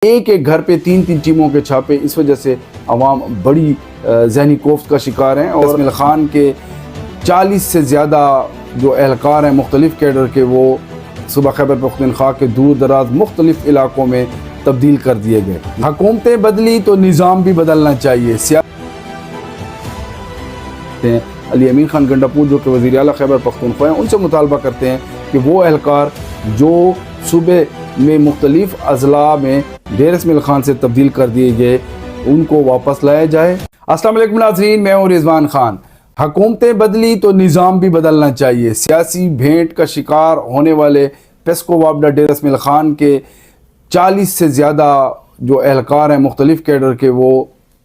ایک ایک گھر پہ تین تین ٹیموں کے چھاپے، اس وجہ سے عوام بڑی ذہنی کوفت کا شکار ہیں۔ اور اسماعیل خان کے 40 سے زیادہ جو اہلکار ہیں مختلف کیڈر کے، وہ صوبہ خیبر پختونخوا کے دور دراز مختلف علاقوں میں تبدیل کر دیے گئے۔ حکومتیں بدلی تو نظام بھی بدلنا چاہیے۔ علی امین خان گنڈاپور جو کہ وزیر اعلیٰ خیبر پختونخوا ہیں، ان سے مطالبہ کرتے ہیں کہ وہ اہلکار جو صوبے میں مختلف اضلاع میں ڈیرہ اسماعیل خان سے تبدیل کر دیے گئے، ان کو واپس لایا جائے۔ السلام علیکم ناظرین، میں ہوں رضوان خان۔ حکومتیں بدلی تو نظام بھی بدلنا چاہیے۔ سیاسی بھینٹ کا شکار ہونے والے پیسکو وابڈہ ڈیرہ اسماعیل خان کے 40 سے زیادہ جو اہلکار ہیں مختلف کیڈر کے، وہ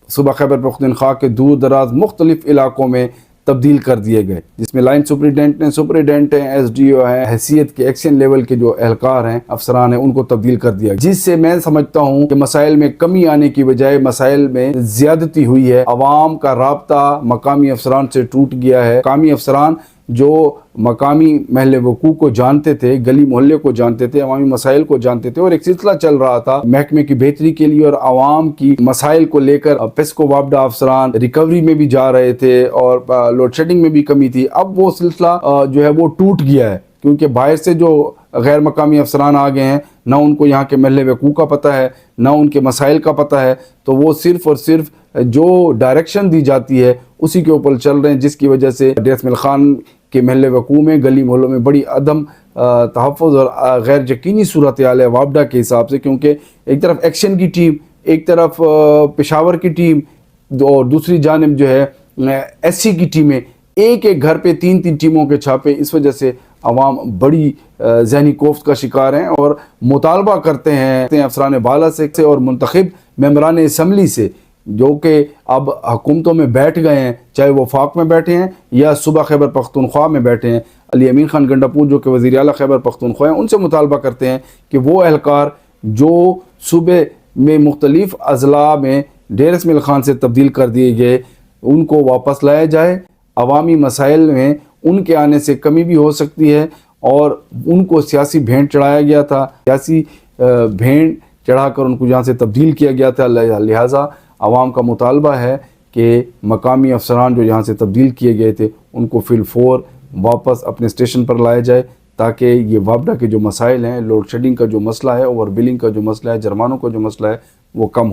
صوبہ خیبر پختونخوا کے دور دراز مختلف علاقوں میں تبدیل کر دیے گئے، جس میں لائن سپرنٹینڈنٹ ہیں، ایس ڈی او ہیں، حیثیت کے ایکشن لیول کے جو اہلکار ہیں، افسران ہیں، ان کو تبدیل کر دیا، جس سے میں سمجھتا ہوں کہ مسائل میں کمی آنے کی بجائے مسائل میں زیادتی ہوئی ہے۔ عوام کا رابطہ مقامی افسران سے ٹوٹ گیا ہے۔ مقامی افسران جو مقامی محل وقوع کو جانتے تھے، گلی محلے کو جانتے تھے، عوامی مسائل کو جانتے تھے، اور ایک سلسلہ چل رہا تھا محکمے کی بہتری کے لیے اور عوام کی مسائل کو لے کر پیسکو وابڈہ افسران ریکوری میں بھی جا رہے تھے اور لوڈ شیڈنگ میں بھی کمی تھی۔ اب وہ سلسلہ جو ہے وہ ٹوٹ گیا ہے، کیونکہ باہر سے جو غیر مقامی افسران آ گئے ہیں، نہ ان کو یہاں کے محل وقوع کا پتہ ہے، نہ ان کے مسائل کا پتہ ہے، تو وہ صرف اور صرف جو ڈائریکشن دی جاتی ہے اسی کے اوپر چل رہے ہیں، جس کی وجہ سے ڈیرہ اسماعیل خان کے محل وقوع میں، گلی محلوں میں بڑی عدم تحفظ اور غیر یقینی صورتحال ہے وابڈہ کے حساب سے، کیونکہ ایک طرف ایکشن کی ٹیم، ایک طرف پشاور کی ٹیم، اور دوسری جانب جو ہے ایس سی کی ٹیمیں، ایک ایک گھر پہ تین تین ٹیموں کے چھاپے، اس وجہ سے عوام بڑی ذہنی کوفت کا شکار ہیں اور مطالبہ کرتے ہیں افسران بالا سے اور منتخب ممبران اسمبلی سے، جو کہ اب حکومتوں میں بیٹھ گئے ہیں، چاہے وہ وفاق میں بیٹھے ہیں یا صوبہ خیبر پختونخوا میں بیٹھے ہیں۔ علی امین خان گنڈاپور جو کہ وزیر اعلیٰ خیبر پختونخوا ہیں، ان سے مطالبہ کرتے ہیں کہ وہ اہلکار جو صوبے میں مختلف اضلاع میں ڈیرہ اسماعیل خان سے تبدیل کر دیے گئے، ان کو واپس لایا جائے۔ عوامی مسائل میں ان کے آنے سے کمی بھی ہو سکتی ہے، اور ان کو سیاسی بھینٹ چڑھایا گیا تھا، سیاسی بھینٹ چڑھا کر ان کو یہاں سے تبدیل کیا گیا تھا۔ لہٰذا عوام کا مطالبہ ہے کہ مقامی افسران جو یہاں سے تبدیل کیے گئے تھے، ان کو فی الفور واپس اپنے اسٹیشن پر لایا جائے، تاکہ یہ وابڈہ کے جو مسائل ہیں، لوڈ شیڈنگ کا جو مسئلہ ہے، اوور بلنگ کا جو مسئلہ ہے، جرمانوں کا جو مسئلہ ہے، وہ کم ہو۔